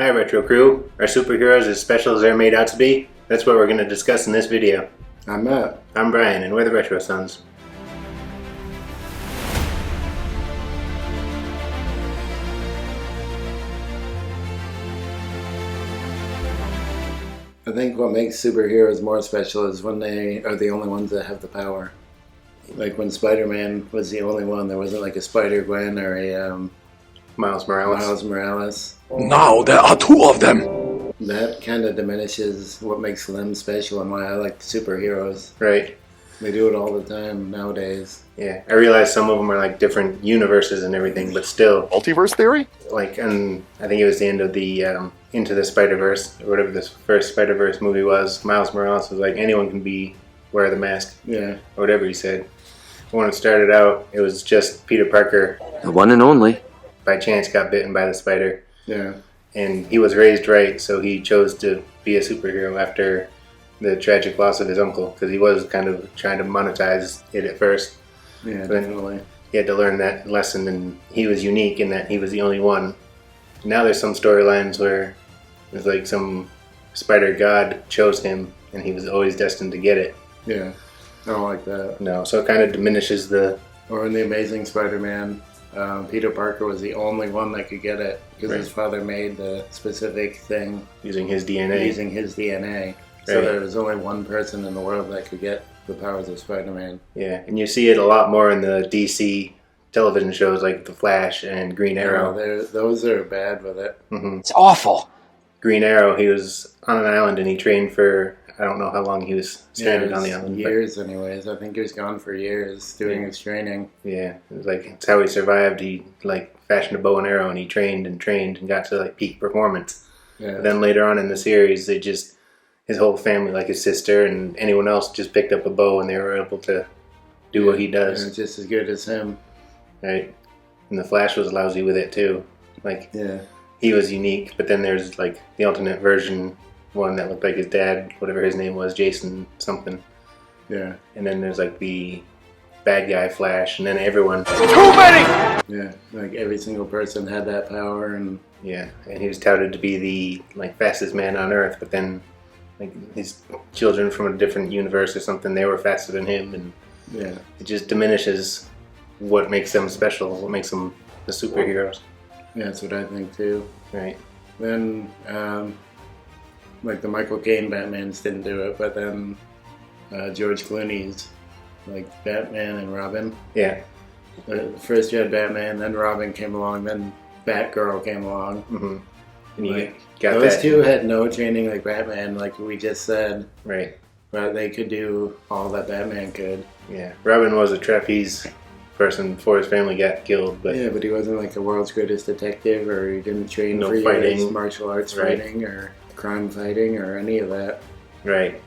Hi Retro Crew, are superheroes as special as they're made out to be? That's what we're going to discuss in this video. I'm Matt. I'm Brian, and we're the Retro Sons. I think what makes superheroes more special is when they are the only ones that have the power. Like when SpiderMan was the only one, there wasn't like a Spider-Gwen or a Miles Morales. Miles Morales. Now there are two of them. That kind of diminishes what makes them special and why I like superheroes. Right. They do it all the time nowadays. Yeah, I realize some of them are like different universes and everything, but still. Multiverse theory? Like, and I think it was the end of the Into the Spider-Verse, or whatever this first Spider-Verse movie was. Miles Morales was like, anyone can wear the mask. Yeah. Or whatever he said. When it started out, it was just Peter Parker. The one and only. By chance got bitten by the spider. Yeah. And he was raised right, so he chose to be a superhero after the tragic loss of his uncle, because he was kind of trying to monetize it at first. Yeah, but definitely. He had to learn that lesson, and he was unique in that he was the only one. Now there's some storylines where there's like some spider god chose him, and he was always destined to get it. Yeah, I don't like that. No, so it kind of diminishes the... Or in The Amazing Spider-Man, Peter Parker was the only one that could get it because his father made the specific thing using his DNA. So Right. there was only one person in the world that could get the powers of Spider-Man. Yeah, and you see it a lot more in the DC television shows like The Flash and Green Arrow. Those are bad with it. Mm-hmm. It's awful. Green Arrow, he was on an island and he trained for, I don't know how long he was stranded on the island. Years anyways. I think he was gone for years doing his training. Yeah, it was like, it's how he survived. He like fashioned a bow and arrow and he trained and got to like peak performance. Yeah. But then later on in the series, his whole family, like his sister and anyone else, just picked up a bow and they were able to do what he does. And just as good as him. Right. And the Flash was lousy with it too. Like, yeah. He was unique, but then there's like the alternate version one that looked like his dad, whatever his name was, Jason something. Yeah. And then there's like the bad guy Flash, and then everyone. Too many! Yeah, like every single person had that power, and yeah, and he was touted to be the like fastest man on Earth, but then like his children from a different universe or something, they were faster than him, and yeah, it just diminishes what makes them special, what makes them the superheroes. Yeah, that's what I think too. Right. Then, like the Michael Caine Batmans didn't do it, but then George Clooney's like Batman and Robin. Yeah. First you had Batman, then Robin came along, then Batgirl came along. Mm-hmm. And you like, got those that. two had no training like Batman, like we just said. Right. But they could do all that Batman could. Yeah. Robin was a trapeze person before his family got killed, but yeah, but he wasn't like the world's greatest detective, or he didn't train for fighting, years, martial arts fighting, or crime fighting, or any of that. Right.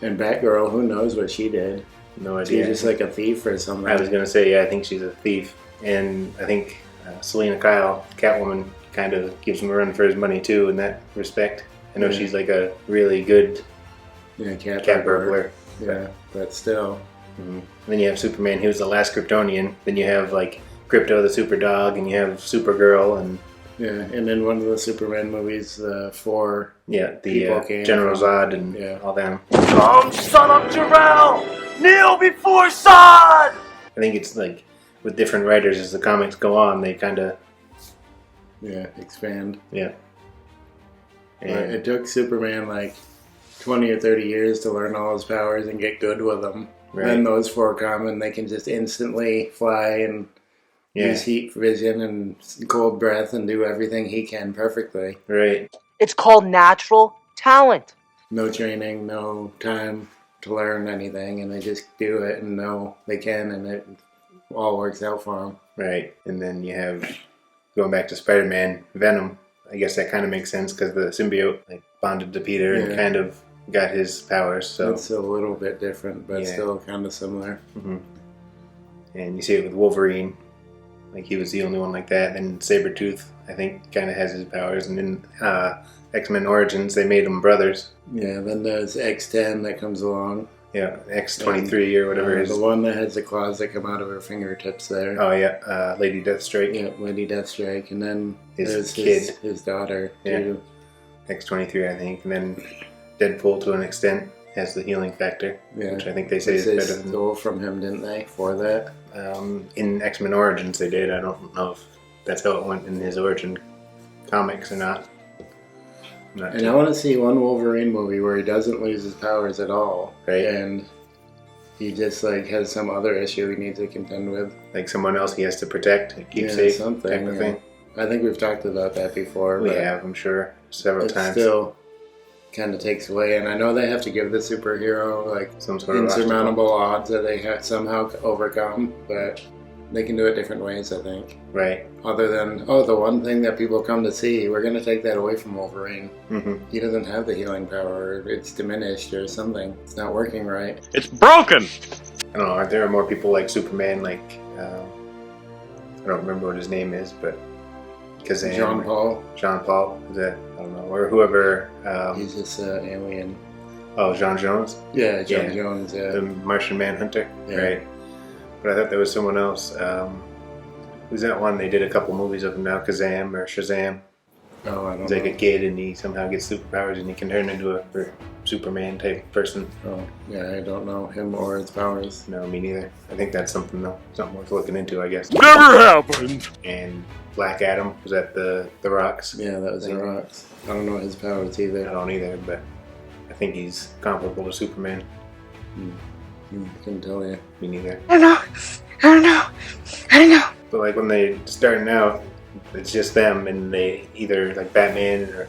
And Batgirl, who knows what she did? No idea. She's just like a thief or something. I was gonna say, yeah, I think she's a thief, and I think Selena Kyle, Catwoman, kind of gives him a run for his money too in that respect. I know she's like a really good cat burglar. Yeah, but still. Mm-hmm. Then you have Superman, he was the last Kryptonian. Then you have like Krypto the super dog, and you have Supergirl, and yeah, and then one of the Superman movies, the General Zod and all them. Come, son of Jor-El! Kneel before Zod! I think it's like with different writers as the comics go on, they kind of expand. Yeah. And it took Superman like 20 or 30 years to learn all his powers and get good with them. Right. Then those four come and they can just instantly fly and use heat vision and cold breath and do everything he can perfectly. Right. It's called natural talent. No training, no time to learn anything, and they just do it and know they can, and it all works out for them. Right. And then you have, going back to Spider-Man, Venom. I guess that kind of makes sense because the symbiote like bonded to Peter and kind of got his powers. So it's a little bit different, but still kind of similar. Mm-hmm. And you see it with Wolverine. Like he was the only one like that. And Sabretooth, I think, kind of has his powers. And in X-Men Origins, they made them brothers. Yeah, then there's X-10 that comes along. Yeah, X-23 or whatever it is. The one that has the claws that come out of her fingertips there. Oh, yeah. Lady Deathstrike. Yeah, Lady Deathstrike. And then his kid. His daughter, too. X-23, I think. And then Deadpool, to an extent, has the healing factor. Yeah. Which I think they say is better than... stole from him, didn't they, for that? In X-Men Origins, they did. I don't know if that's how it went in his origin comics or not. And I want to see one Wolverine movie where he doesn't lose his powers at all. Right. And he just, like, has some other issue he needs to contend with. Like someone else he has to protect, keep safe, something, type of thing. I think we've talked about that before. We have, I'm sure, several times. Still kind of takes away. And I know they have to give the superhero, like, some sort of insurmountable odds that they have somehow overcome. But they can do it different ways, I think. Right. Other than, the one thing that people come to see, we're going to take that away from Wolverine. Mm-hmm. He doesn't have the healing power. It's diminished or something. It's not working right. It's broken! I don't know. Aren't there more people like Superman, like, I don't remember what his name is, but... Jean Paul. Jean Paul. Is that, I don't know. Or whoever... he's just an alien. Oh, John Jones? Yeah, John Jones, yeah. The Martian Manhunter? Yeah. Right. But I thought there was someone else. Who's that one? They did a couple movies of him now, Kazam or Shazam. Oh, I don't know. He's like a kid and he somehow gets superpowers and he can turn into a Superman type person. Oh, yeah, I don't know him or his powers. No, me neither. I think that's something though. Something worth looking into, I guess. Never happened! And Black Adam, was that the Rock's? Yeah, that was the Rock's. I don't know his powers either. I don't either, but I think he's comparable to Superman. Couldn't tell you. Me neither. I don't know. But like when they starting out, it's just them, and they either like Batman or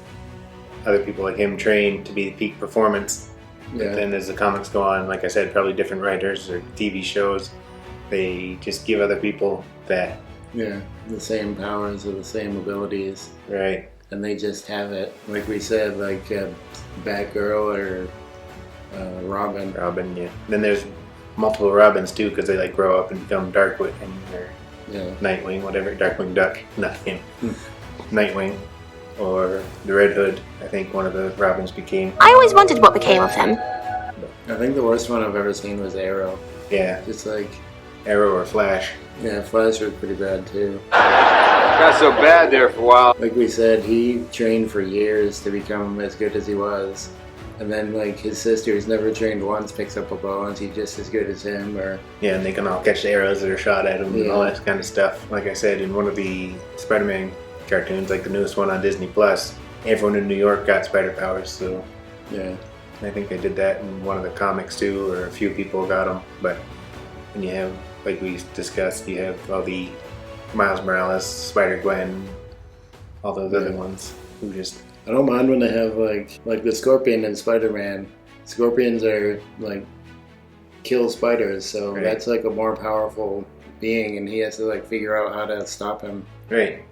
other people like him train to be peak performance. Yeah. But then as the comics go on, like I said, probably different writers or TV shows, they just give other people that. Yeah, the same powers or the same abilities. Right. And they just have it. Like we said, like Batgirl or Robin. Robin, yeah. Then there's multiple Robins too, because they like grow up and become Darkwing or Nightwing, whatever. Darkwing Duck, not him. Nightwing or the Red Hood. I think one of the Robins became. I always wondered what became of him. I think the worst one I've ever seen was Arrow. Yeah. Just like Arrow or Flash. Yeah, Flash was pretty bad too. Got so bad there for a while. Like we said, he trained for years to become as good as he was. And then, like, his sister, who's never trained once, picks up a bow and she's just as good as him. Or yeah, and they can all catch the arrows that are shot at them and all that kind of stuff. Like I said, in one of the SpiderMan cartoons, like the newest one on Disney+, everyone in New York got spider powers, so... Yeah. I think they did that in one of the comics, too, or a few people got them. But when you have, like we discussed, you have all the Miles Morales, Spider-Gwen, all those other ones who just... I don't mind when they have like the Scorpion in Spider-Man. Scorpions are like kill spiders, so that's like a more powerful being, and he has to like figure out how to stop him. Right.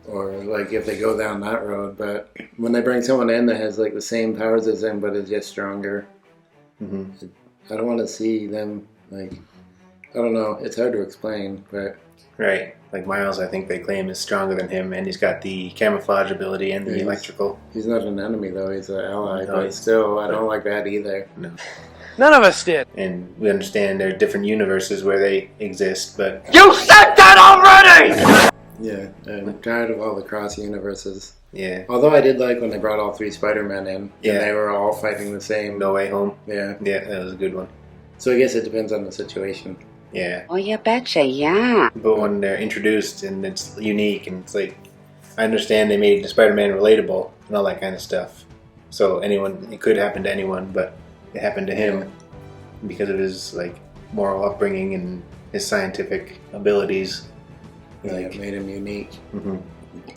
Or like if they go down that road. But when they bring someone in that has like the same powers as him but is just stronger, I don't want to see them like. I don't know. It's hard to explain, but. Right. Like Miles, I think they claim is stronger than him, and he's got the camouflage ability and the electrical. He's not an enemy, though. He's an ally, but still, I don't like that either. No. None of us did. And we understand there are different universes where they exist, but... You said that already! Yeah, I'm tired of all the cross universes. Yeah. Although I did like when they brought all three Spider-Men in, and they were all fighting the same. No Way Home. Yeah. Yeah, that was a good one. So I guess it depends on the situation. Yeah. Oh, you betcha, yeah. But when they're introduced and it's unique and it's like, I understand they made the Spider-Man relatable and all that kind of stuff. So it could happen to anyone, but it happened to him because of his like moral upbringing and his scientific abilities. Yeah, it made him unique.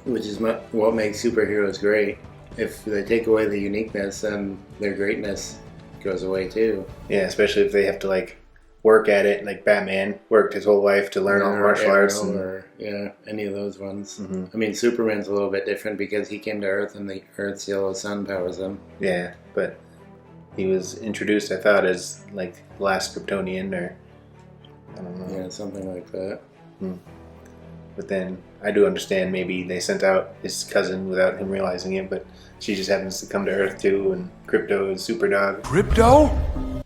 Which is what makes superheroes great. If they take away the uniqueness, then their greatness goes away too. Yeah, especially if they have to like work at it, like Batman worked his whole life to learn all martial arts. Or any of those ones. I mean, Superman's a little bit different because he came to Earth and the Earth's yellow sun powers him. Yeah, but he was introduced, I thought, as like the last Kryptonian, or I don't know. Yeah, something like that. But then I do understand maybe they sent out his cousin without him realizing it, but she just happens to come to Earth too, and Crypto is Superdog. Crypto?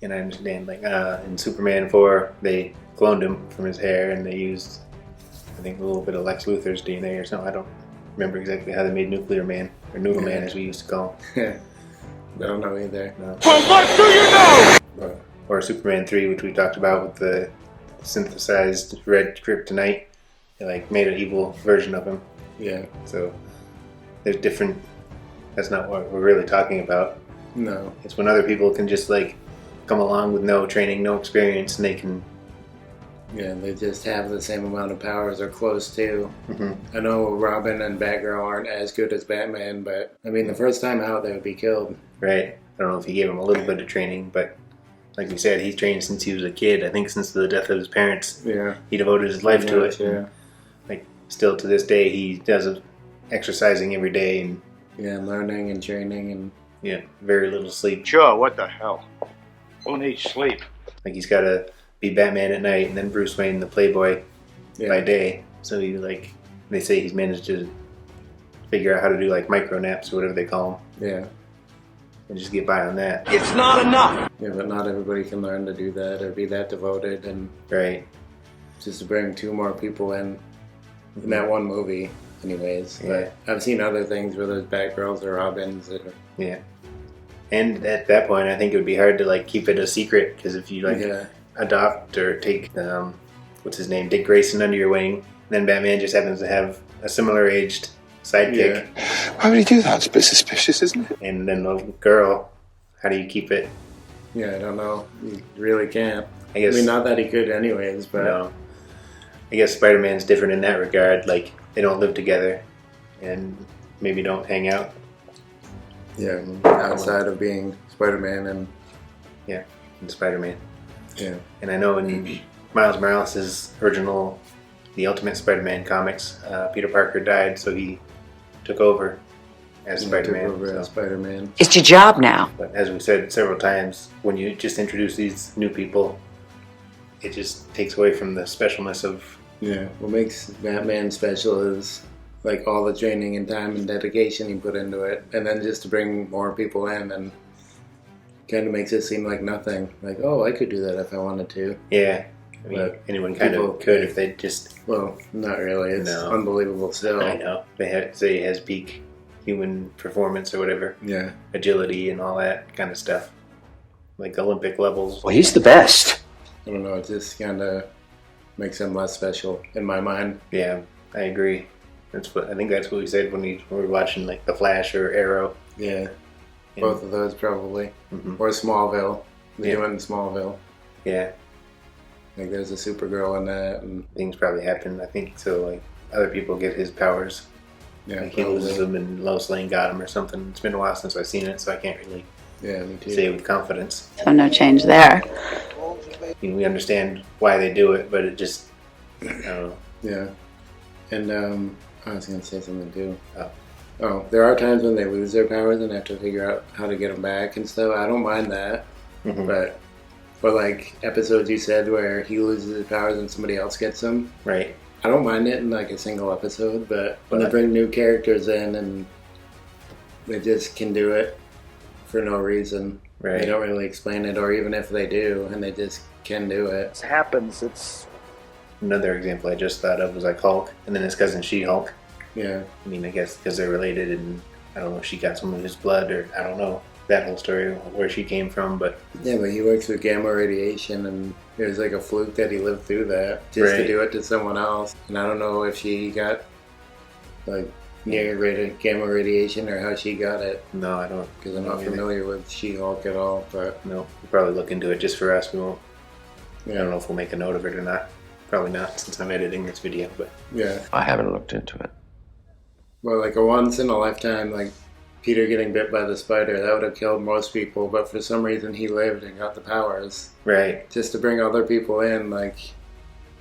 And I understand, like, in Superman 4, they cloned him from his hair, and they used, I think, a little bit of Lex Luthor's DNA or something. I don't remember exactly how they made Nuclear Man, or Noodle Man, as we used to call him. I don't know either. No. Well, what do you know? Or Superman 3, which we talked about with the synthesized red kryptonite. They, like, made an evil version of him. Yeah. So, there's different... That's not what we're really talking about. No. It's when other people can just, like, come along with no training, no experience, and they can... Yeah, they just have the same amount of powers or close to. Mm-hmm. I know Robin and Batgirl aren't as good as Batman, but, I mean, the first time out, they would be killed. Right. I don't know if he gave him a little bit of training, but like we said, he's trained since he was a kid. I think since the death of his parents, he devoted his life to it. Yeah. Like, still to this day, he does exercising every day and... Yeah, learning and training and... Yeah, very little sleep. Sure, what the hell? Who needs sleep? Like, he's got to be Batman at night and then Bruce Wayne the Playboy by day. So he, like, they say he's managed to figure out how to do, like, micro naps or whatever they call them. Yeah. And just get by on that. It's not enough. Yeah, but not everybody can learn to do that or be that devoted, and Right. just to bring 2 more people in that one movie, anyways. Yeah. But I've seen other things where there's Batgirls or Robins. Or, Yeah. And at that point, I think it would be hard to, like, keep it a secret, because if you, like, adopt or take, what's his name, Dick Grayson under your wing, then Batman just happens to have a similar aged sidekick. Yeah. Why would he do that? It's a bit suspicious, isn't it? And then the girl, how do you keep it? Yeah, I don't know. You really can't. I guess. I mean, not that he could anyways, but... No. I guess Spider-Man's different in that regard. Like, they don't live together and maybe don't hang out. Yeah, outside of being Spider-Man and... Yeah, and Spider-Man. Yeah. And I know in Miles Morales' original, the Ultimate Spider-Man comics, Peter Parker died, so he took over as Spider-Man. Took over as Spider-Man. It's your job now. But as we said several times, when you just introduce these new people, it just takes away from the specialness of... Yeah, what makes Batman special is like all the training and time and dedication he put into it, and then just to bring more people in, and kind of makes it seem like nothing. Like, oh, I could do that if I wanted to. Yeah, I mean, anyone kind of could if they just... Well, not really. It's unbelievable still. I know. They say he has peak human performance or whatever. Yeah. Agility and all that kind of stuff. Like Olympic levels. Well, he's the best. I don't know, it just kind of makes him less special in my mind. Yeah, I agree. I think that's what we said when we were watching, like, The Flash or Arrow. Yeah. Both of those probably. Or Smallville. They're doing Smallville. Yeah. Like there's a Supergirl in that, and things probably happen. I think so. Like other people get his powers. Yeah, like he loses them, and Lois Lane got him or something. It's been a while since I've seen it, so I can't really me too. say with confidence. So no change there. I mean, we understand why they do it, but it just I don't know. Yeah, and I was gonna say something too. Oh, there are times when they lose their powers and have to figure out how to get them back and stuff. I don't mind that, but for like episodes you said where he loses his powers and somebody else gets them, right? I don't mind it in like a single episode, but when they bring new characters in and they just can do it for no reason, right? They don't really explain it, or even if they do, and they just can do it. It happens. It's another example I just thought of was like Hulk, and then his cousin She-Hulk. Yeah. I mean, I guess because they're related, and I don't know if she got some of his blood, or I don't know that whole story, where she came from, but... Yeah, but he works with gamma radiation, and it was like a fluke that he lived through that, just to do it to someone else. And I don't know if she got, like, near gamma radiation, or how she got it. No, I don't. Because I'm not familiar with She-Hulk at all, but... No, we'll probably look into it just for us. We won't... I don't know if we'll make a note of it or not. Probably not, since I'm editing this video, but... Yeah. I haven't looked into it. Well, like a once in a lifetime, like Peter getting bit by the spider, that would have killed most people, but for some reason he lived and got the powers. Right. Just to bring other people in, like,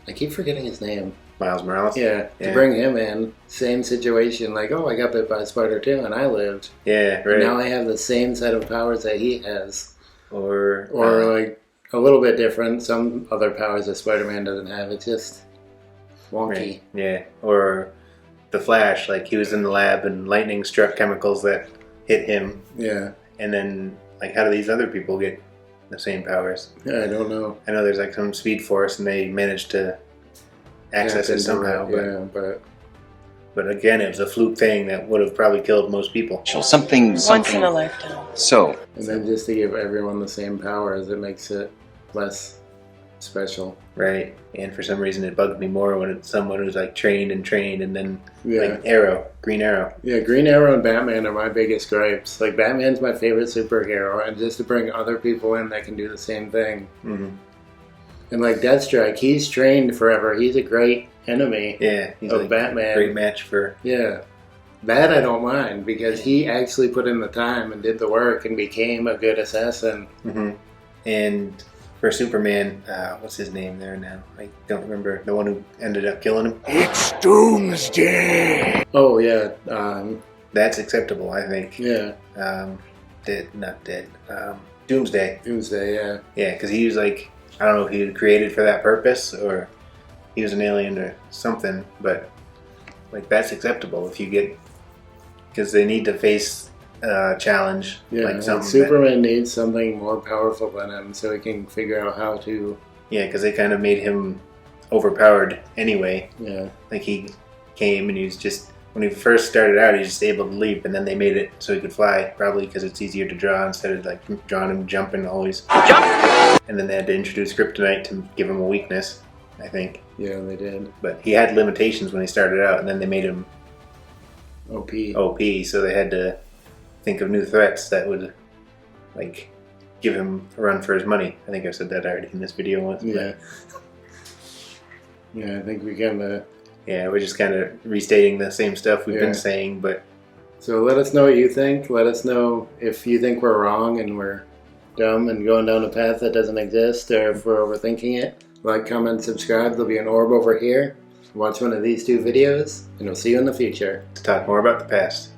I keep forgetting his name. Miles Morales? Yeah, to bring him in, same situation, like, oh, I got bit by a spider too, and I lived. Yeah, right. And now I have the same set of powers that he has. Or like, a little bit different, some other powers that Spider-Man doesn't have, it's just wonky. Right. Yeah, or... The Flash, like he was in the lab and lightning struck chemicals that hit him. Yeah. And then, like, how do these other people get the same powers? Yeah, I don't know. I know there's like some Speed Force, and they managed to access it somehow. But again, it was a fluke thing that would have probably killed most people. Something Once in a lifetime. So. And then just to give everyone the same powers, it makes it less special. Right. And for some reason it bugged me more when it's someone who's like trained and then like Green Arrow. Yeah, Green Arrow and Batman are my biggest gripes. Like, Batman's my favorite superhero, and just to bring other people in that can do the same thing. Mm-hmm. And like Deathstrike, he's trained forever. He's a great enemy. Yeah, he's of like Batman. Great match for. Yeah, that I don't mind because he actually put in the time and did the work and became a good assassin. Mm-hmm. And for Superman, what's his name there now? I don't remember. The one who ended up killing him. It's Doomsday. Oh yeah, that's acceptable, I think. Yeah. Doomsday. Doomsday, yeah. Yeah, because he was like, I don't know if he was created for that purpose or he was an alien or something, but like that's acceptable if you get, because they need to face a challenge. Yeah, like something Superman needs something more powerful than him so he can figure out how to. Yeah, because they kind of made him overpowered anyway. Yeah. Like he came and he was just, when he first started out, he was just able to leap, and then they made it so he could fly, probably because it's easier to draw instead of like drawing him jumping always. Jump! And then they had to introduce kryptonite to give him a weakness, I think. Yeah, they did. But he had limitations when he started out, and then they made him OP, so they had to think of new threats that would like give him a run for his money. I think I said that already in this video once. Yeah. Yeah, I think we kind of... Yeah, we're just kind of restating the same stuff we've been saying, but... So let us know what you think. Let us know if you think we're wrong and we're dumb and going down a path that doesn't exist, or if we're overthinking it. Like, comment, subscribe. There'll be an orb over here. Watch one of these two videos, and we'll see you in the future. To talk more about the past.